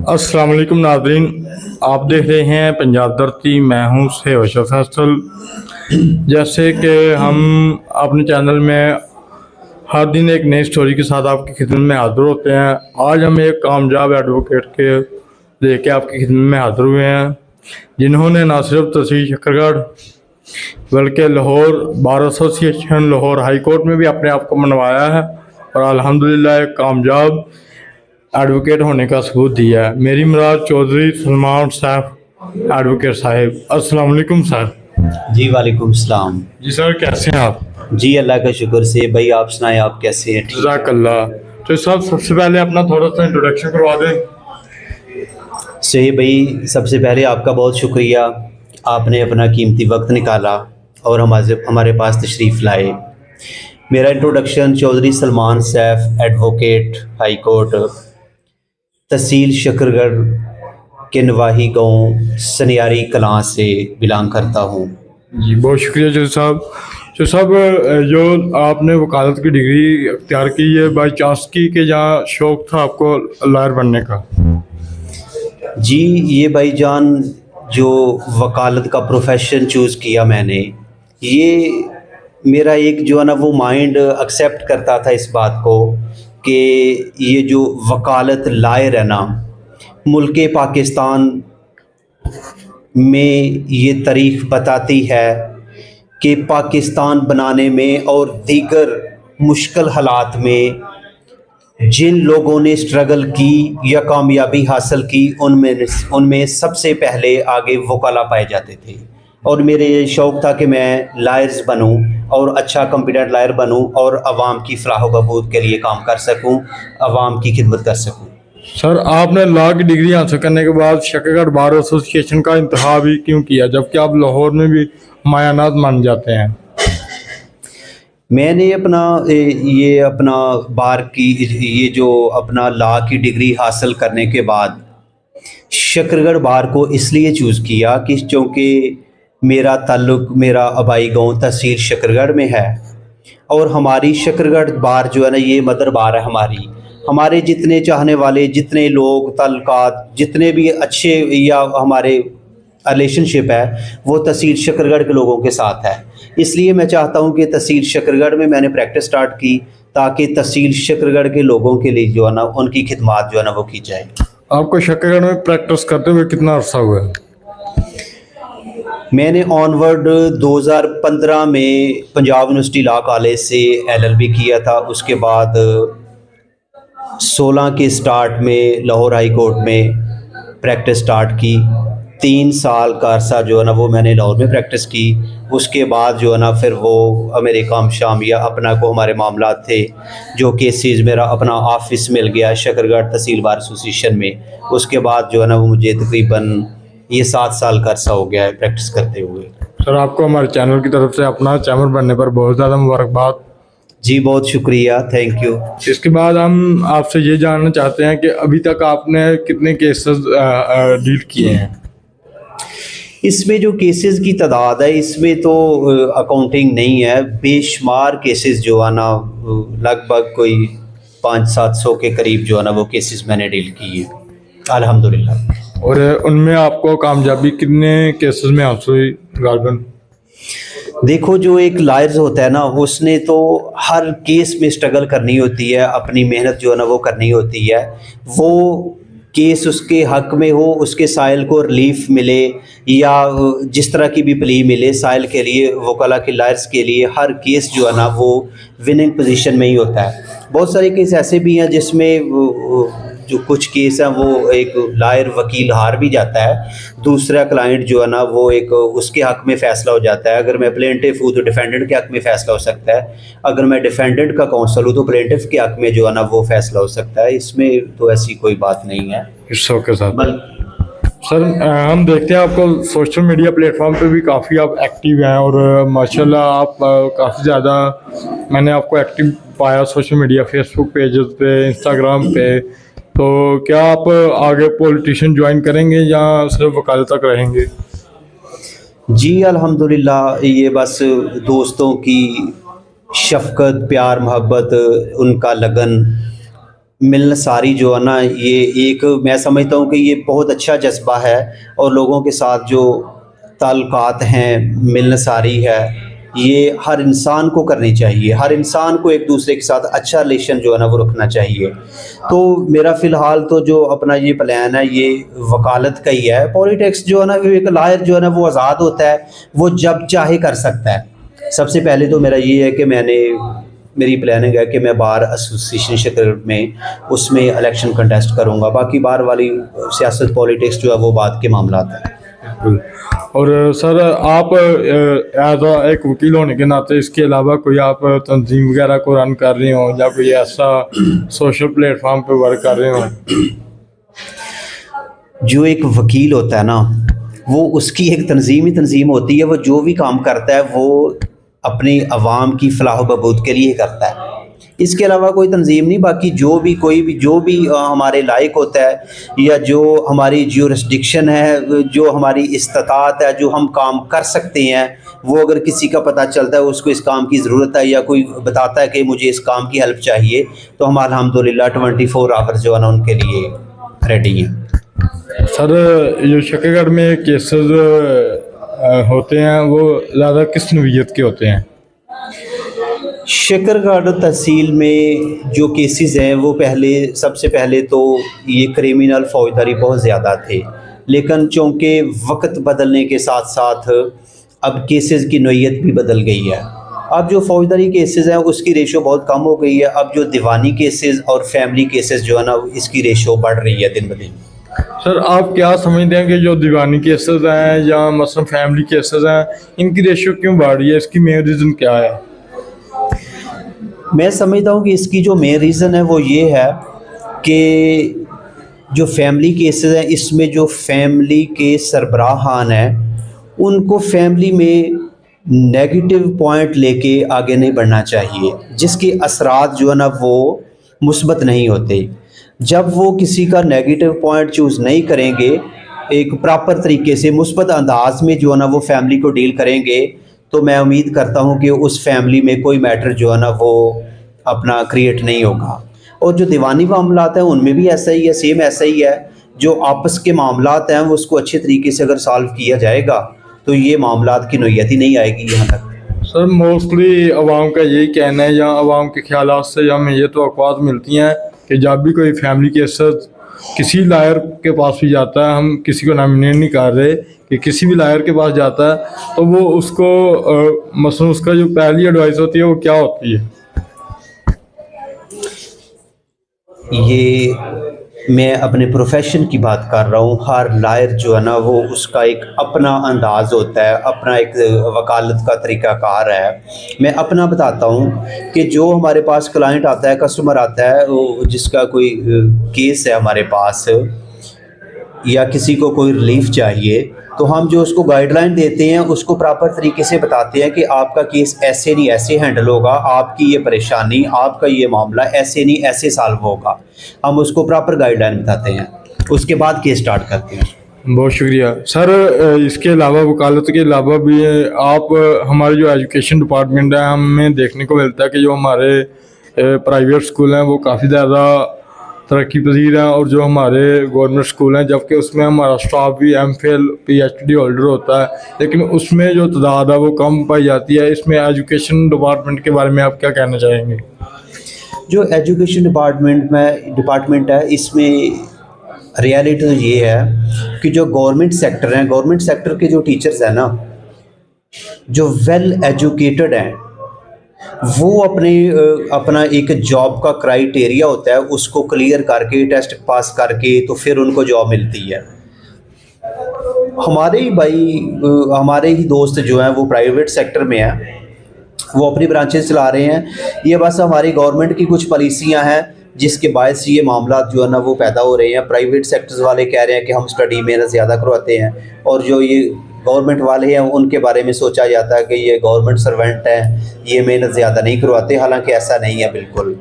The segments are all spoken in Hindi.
अस्सलाम वालेकुम नाज़रीन, आप देख रहे हैं पंजाब धरती। मैं हूं सेवश फैसल। जैसे कि हम अपने चैनल में हर दिन एक नई स्टोरी के साथ आपकी खिदमत में हाजिर होते हैं। आज हम एक कामयाब एडवोकेट के लेके आपकी खिदमत में हाजिर हुए हैं, जिन्होंने ना सिर्फ तहसील शकरगढ़ बल्कि Lahore bar association, Lahore high court में भी अपने आप को मनवाया है और अल्हम्दुलिल्लाह एक कामयाब एडवोकेट होने का सबूत दिया है। मेरी मुराद चौधरी सलमान सैफ एडवोकेट साहिब। अस्सलाम वालेकुम सर। जी वालेकुम सलाम। जी सर, कैसे हैं आप? जी अल्लाह का शुक्र से। भाई आप सुनाएं, आप कैसे हैं? ठीक है। जज़ाकल्लाह। तो सर सबसे पहले अपना थोड़ा सा इंट्रोडक्शन करवा दें। सही भाई, सबसे पहले आपका बहुत शुक्रिया, आपने अपना कीमती वक्त निकाला और हमारे पास तशरीफ़ लाए। मेरा introduction, Chaudhry Salman Saif advocate high court, तहसील शकरगढ़ के नवाही गांव सनियारी कलां से बिलोंग करता हूँ। जी बहुत शुक्रिया जो साहब। जो साहब, जो आपने वकालत की डिग्री अख्तियार की है बाई चांस की कि जहाँ शौक़ था आपको लॉयर बनने का? जी ये भाईजान, जो वकालत का प्रोफेशन चूज़ किया मैंने, ये मेरा एक जो है ना वो माइंड एक्सेप्ट करता था इस बात को कि ये जो वकालत लायर है ना, मुल्क पाकिस्तान में ये तारीख बताती है कि पाकिस्तान बनाने में और दीगर मुश्किल हालात में जिन लोगों ने स्ट्रगल की या कामयाबी हासिल की, उनमें सबसे पहले आगे वकाला पाए जाते थे। और मेरे ये शौक़ था कि मैं लायर्स बनूं और अच्छा कॉम्पिटेंट लायर बनूं और आवाम की फलाह व बहबूद के लिए काम कर सकूं, आवाम की खिदमत कर सकूं। सर, आपने लॉ की डिग्री हासिल करने के बाद शकरगढ़ बार एसोसिएशन का इंतखाब भी क्यों किया, जबकि आप लाहौर में भी मायानात मान जाते हैं? मैंने ये अपना बार की ये जो अपना लॉ की डिग्री हासिल करने के बाद शकरगढ़ बार को इसलिए चूज़ किया कि चूँकि मेरा ताल्लुक़ मेरा आबाई गांव तहसील शकरगढ़ में है और हमारी शकरगढ़ बार जो है ना, ये मदर बार है हमारी। हमारे जितने चाहने वाले, जितने लोग ताल्लुकात, जितने भी अच्छे या हमारे रिलेशनशिप है, वो तहसील शकरगढ़ के लोगों के साथ है। इसलिए मैं चाहता हूँ कि तहसील शकरगढ़ में मैंने प्रैक्टिस स्टार्ट की ताकि तहसील शकरगढ़ के लोगों के लिए जो है ना उनकी खिदमत जो है ना वो की जाए। आपको शकरगढ़ में प्रैक्टिस करते हुए कितना अर्सा हुआ है? मैंने ऑनवर्ड 2015 में पंजाब यूनिवर्सिटी लॉ कॉलेज से LLB किया था। उसके बाद 16 के स्टार्ट में लाहौर हाई कोर्ट में प्रैक्टिस स्टार्ट की। 3 साल का अरसा जो है ना वो मैंने लाहौर में प्रैक्टिस की। उसके बाद जो है ना फिर वो मेरे काम शाम या अपना को हमारे मामला थे, जो केसेस मेरा अपना ऑफिस मिल गया शकरगढ़ तहसील बार एसोसिएशन में। उसके बाद जो है ना वो मुझे तकरीबन ये 7 साल का अरसा हो गया है प्रैक्टिस करते हुए। सर, आपको हमारे चैनल की तरफ से अपना चैनल बनने पर बहुत ज़्यादा मुबारकबाद। जी बहुत शुक्रिया, थैंक यू। इसके बाद हम आपसे ये जानना चाहते हैं कि अभी तक आपने कितने केसेस डील किए हैं? इसमें जो केसेस की तादाद है, इसमें तो अकाउंटिंग नहीं है। बेशुमार केसेस जो है ना, लगभग कोई 500-700 के करीब जो है ना वो केसेस मैंने डील किए अल्हम्दुलिल्लाह। और उनमें आपको कामयाबी कितने केसेस में हासिल हुई गालबन? देखो, जो एक लायर्स होता है ना, उसने तो हर केस में स्ट्रगल करनी होती है, अपनी मेहनत जो है ना वो करनी होती है। वो केस उसके हक में हो, उसके साइल को रिलीफ मिले या जिस तरह की भी प्ली मिले, साइल के लिए, वकाला के लायर्स के लिए हर केस जो है ना वो विनिंग पोजीशन में ही होता है। बहुत सारे केस ऐसे भी हैं जिसमें जो कुछ केस हैं वो एक लायर वकील हार भी जाता है, दूसरा क्लाइंट जो है ना वो एक उसके हक में फ़ैसला हो जाता है। अगर मैं प्लेंटिफ हूँ तो डिफेंडेंट के हक में फ़ैसला हो सकता है, अगर मैं डिफेंडेंट का काउंसल हूँ तो प्लेंटिफ के हक में जो है ना वो फ़ैसला हो सकता है। इसमें तो ऐसी कोई बात नहीं है। के साथ सर, हम देखते हैं आपको सोशल मीडिया प्लेटफॉर्म पे भी काफ़ी आप एक्टिव हैं और माशाल्लाह आप काफ़ी ज़्यादा मैंने आपको एक्टिव पाया सोशल मीडिया, फेसबुक पेजेस पे, इंस्टाग्राम पे। तो क्या आप आगे पॉलिटिशियन ज्वाइन करेंगे या सिर्फ वकालत तक रहेंगे? जी अल्हम्दुलिल्लाह, ये बस दोस्तों की शफ़क़त, प्यार, मोहब्बत, उनका लगन मिलनसारी जो है ना, ये एक मैं समझता हूँ कि ये बहुत अच्छा जज्बा है, और लोगों के साथ जो ताल्लुकात हैं, मिलनसारी है, ये हर इंसान को करनी चाहिए। हर इंसान को एक दूसरे के साथ अच्छा रिलेशन जो है ना वो रखना चाहिए। तो मेरा फ़िलहाल तो जो अपना ये प्लान है ये वकालत का ही है। पॉलिटिक्स जो है ना, एक लायर जो है ना वो आज़ाद होता है, वो जब चाहे कर सकता है। सबसे पहले तो मेरा ये है कि मेरी प्लानिंग है कि मैं बार एसोसिएशन शक्ल में उसमें इलेक्शन कंटेस्ट करूंगा। बाकी बार वाली सियासत पॉलिटिक्स जो है वो बात के मामला है। और सर, आप एज एक वकील होने के नाते इसके अलावा कोई आप तंजीम वगैरह को रन कर रहे हो या कोई ऐसा सोशल प्लेटफॉर्म पे वर्क कर रहे हो? जो एक वकील होता है ना, वो उसकी एक तंजीम ही तंजीम होती है। वो जो भी काम करता है वो अपनी आवाम की फलाह बहबूद के लिए करता है, इसके अलावा कोई तंजीम नहीं। बाकी जो भी हमारे लायक होता है, या जो हमारी ज्यूरिस्डिक्शन है, जो हमारी इस्तात है, जो हम काम कर सकते हैं, वो अगर किसी का पता चलता है उसको इस काम की ज़रूरत है, या कोई बताता है कि मुझे इस काम की हेल्प चाहिए, तो हम अल्हम्दुलिल्लाह 24 आवर्स जो है ना उनके लिए रेडी हैं। सर, जो शक्करगढ़ में केसेस होते हैं वो ज़्यादा किस नौइयत के होते हैं? शक्करगढ़ तहसील में जो केसेस हैं वो सबसे पहले तो ये क्रिमिनल फौजदारी बहुत ज़्यादा थे, लेकिन चूँकि वक्त बदलने के साथ साथ अब केसेस की नौइयत भी बदल गई है। अब जो फौजदारी केसेस हैं उसकी रेशो बहुत कम हो गई है। अब जो दीवानी केसेस और फैमिली केसेस जो है ना, इसकी रेशो बढ़ रही है दिन ब दिन। सर, आप क्या समझते हैं कि जो दीवानी केसेस हैं या मसलन फैमिली केसेस हैं, इनकी रेशियो क्यों बढ़ रही है? इसकी मेन रीज़न क्या है? मैं समझता हूँ कि इसकी जो मेन रीज़न है वो ये है कि जो फैमिली केसेस हैं, इसमें जो फैमिली के सरबराहान हैं उनको फैमिली में नेगेटिव पॉइंट लेके आगे नहीं बढ़ना चाहिए, जिसके असरात जो है ना वो मुस्बत नहीं होते। जब वो किसी का नेगेटिव पॉइंट चूज़ नहीं करेंगे, एक प्रॉपर तरीके से मुस्बत अंदाज में जो है ना वो फैमिली को डील करेंगे, तो मैं उम्मीद करता हूँ कि उस फैमिली में कोई मैटर जो है ना वो अपना क्रिएट नहीं होगा। और जो दीवानी मामलात हैं उनमें भी ऐसा ही है, सेम ऐसा ही है। जो आपस के मामलात हैं उसको अच्छे तरीके से अगर सॉल्व किया जाएगा तो ये मामलात की नौइयत ही नहीं आएगी यहाँ तक। सर, मोस्टली आवाम का यही कहना है या आवाम के ख्यालात से हमें ये तवक्कुआत मिलती हैं कि जब भी कोई फैमिली केसेस किसी लायर के पास भी जाता है, हम किसी को नॉमिनेट नहीं कर रहे, कि किसी भी लायर के पास जाता है तो वो उसको मसलन उसका जो पहली एडवाइस होती है वो क्या होती है? ये मैं अपने प्रोफेशन की बात कर रहा हूँ। हर लायर जो है ना वो उसका एक अपना अंदाज़ होता है, अपना एक वकालत का तरीक़ाकार है। मैं अपना बताता हूँ कि जो हमारे पास क्लाइंट आता है, कस्टमर आता है, वो जिसका कोई केस है हमारे पास, या किसी को कोई रिलीफ चाहिए, तो हम जो उसको गाइडलाइन देते हैं उसको प्रॉपर तरीके से बताते हैं कि आपका केस ऐसे नहीं ऐसे हैंडल होगा, आपकी ये परेशानी, आपका ये मामला ऐसे नहीं ऐसे सॉल्व होगा। हम उसको प्रॉपर गाइडलाइन बताते हैं, उसके बाद केस स्टार्ट करते हैं। बहुत शुक्रिया सर। इसके अलावा वकालत के अलावा भी आप हमारे जो एजुकेशन डिपार्टमेंट है, हमें देखने को मिलता है कि जो हमारे प्राइवेट स्कूल हैं वो काफ़ी ज़्यादा तरक्की पजीर हैं, और जो हमारे गवर्नमेंट स्कूल हैं जबकि उसमें हमारा स्टाफ भी MPhil PhD होल्डर होता है, लेकिन उसमें जो तादाद है वो कम पाई जाती है। इसमें एजुकेशन डिपार्टमेंट के बारे में आप क्या कहना चाहेंगे? जो एजुकेशन डिपार्टमेंट है, इसमें रियलिटी तो ये है कि जो गवर्नमेंट सेक्टर हैं, गवर्नमेंट सेक्टर के जो टीचर्स हैं ना, जो वेल एजुकेटेड हैं, वो अपना एक जॉब का क्राइटेरिया होता है, उसको क्लियर करके टेस्ट पास करके तो फिर उनको जॉब मिलती है। हमारे ही दोस्त जो हैं वो प्राइवेट सेक्टर में हैं, वो अपनी ब्रांचेस चला रहे हैं। ये बस हमारी गवर्नमेंट की कुछ पॉलिसियां हैं जिसके बायस ये मामला जो है ना वो पैदा हो रहे हैं। प्राइवेट सेक्टर्स वाले कह रहे हैं कि हम स्टडी मेहनत ज़्यादा करवाते हैं, और जो ये गवर्नमेंट वाले हैं उनके बारे में सोचा जाता है कि ये गवर्नमेंट सर्वेंट हैं, ये मेहनत ज़्यादा नहीं करवाते, हालांकि ऐसा नहीं है बिल्कुल।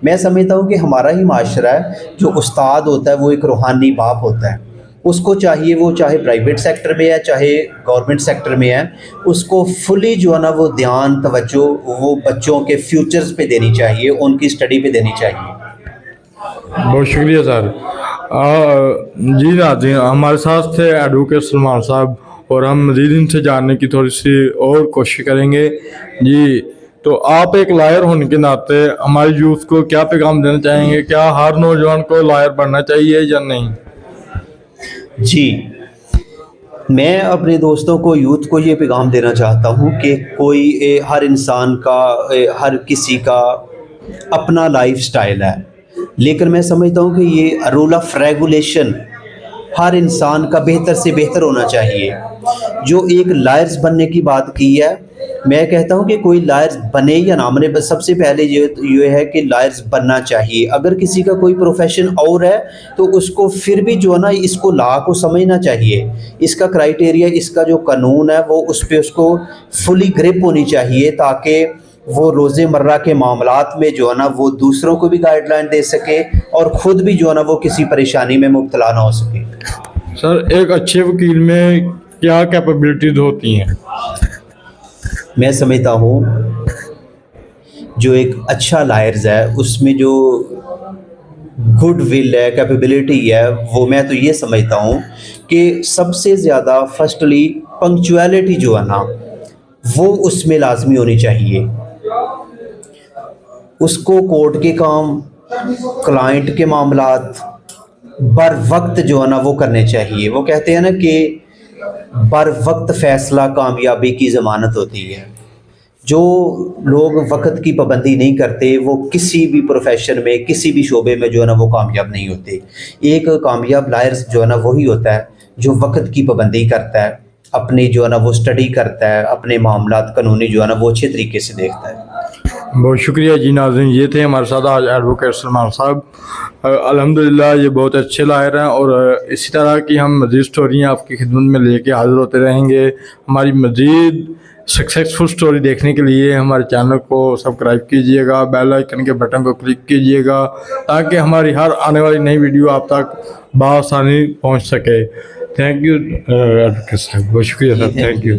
मैं समझता हूँ कि हमारा ही माशरा है, जो उस्ताद होता है वो एक रूहानी बाप होता है, उसको चाहिए, वो चाहे प्राइवेट सेक्टर में है चाहे गवर्नमेंट सेक्टर में है, उसको फुली जो है ना वो ध्यान तवज्जो वो बच्चों के फ्यूचर्स पे देनी चाहिए, उनकी स्टडी पे देनी चाहिए। बहुत शुक्रिया सर। जी नाज़रीन, हमारे साथ थे एडवोकेट सलमान साहब और हम मज़ीद इनसे जानने की थोड़ी सी और कोशिश करेंगे। जी, तो आप एक लायर होने के नाते हमारे यूथ को क्या पैगाम देना चाहेंगे? क्या हर नौजवान को लायर बनना चाहिए या नहीं? जी, मैं अपने दोस्तों को, यूथ को ये पैगाम देना चाहता हूँ कि हर इंसान का, हर किसी का अपना लाइफस्टाइल है, लेकिन मैं समझता हूँ कि ये रूल ऑफ रेगुलेशन हर इंसान का बेहतर से बेहतर होना चाहिए। जो एक लायर्स बनने की बात की है, मैं कहता हूँ कि कोई लायर्स बने या ना बने, बस सबसे पहले ये है कि लायर्स बनना चाहिए। अगर किसी का कोई प्रोफेशन और है तो उसको फिर भी जो है ना, इसको लॉ को समझना चाहिए। इसका क्राइटेरिया, इसका जो कानून है वो उस पर उसको फुली ग्रिप होनी चाहिए, ताकि वो रोज़मर्रा के मामलात में जो है ना वो दूसरों को भी गाइडलाइन दे सके और ख़ुद भी जो है ना वो किसी परेशानी में मुब्तला ना हो सके। सर, एक अच्छे वकील में क्या कैपेबिलिटीज होती हैं? मैं समझता हूँ जो एक अच्छा लायर्स है उसमें जो गुड विल है, कैपेबिलिटी है, वो मैं तो ये समझता हूँ कि सबसे ज़्यादा फर्स्टली पंक्चुअलिटी जो है ना वो उसमें लाजमी होनी चाहिए। उसको कोर्ट के काम, क्लाइंट के मामलात बर वक्त जो है ना वो करने चाहिए। वो कहते हैं ना कि बर वक्त फ़ैसला कामयाबी की ज़मानत होती है। जो लोग वक्त की पाबंदी नहीं करते वो किसी भी प्रोफेशन में, किसी भी शोबे में जो है ना वो कामयाब नहीं होते। एक कामयाब लायर्स जो है ना वही होता है जो वक्त की पाबंदी करता है, अपनी जो है ना वो स्टडी करता है, अपने मामलात कानूनी जो है ना वो अच्छे तरीके से देखता है। बहुत शुक्रिया जी नाज़रीन, ये थे हमारे साथ आज एडवोकेट सलमान साहब। अल्हम्दुलिल्लाह ये बहुत अच्छे लायर हैं और इसी तरह की हम मज़ीद स्टोरियाँ आपकी खिदमत में लेके हाज़िर होते रहेंगे। हमारी मज़ीद सक्सेसफुल स्टोरी देखने के लिए हमारे चैनल को सब्सक्राइब कीजिएगा, बेल आइकन के बटन को क्लिक कीजिएगा, ताकि हमारी हर आने वाली नई वीडियो आप तक बआसानी पहुँच सके। थैंक यू एडवोकेट साहब, बहुत शुक्रिया सर, थैंक यू।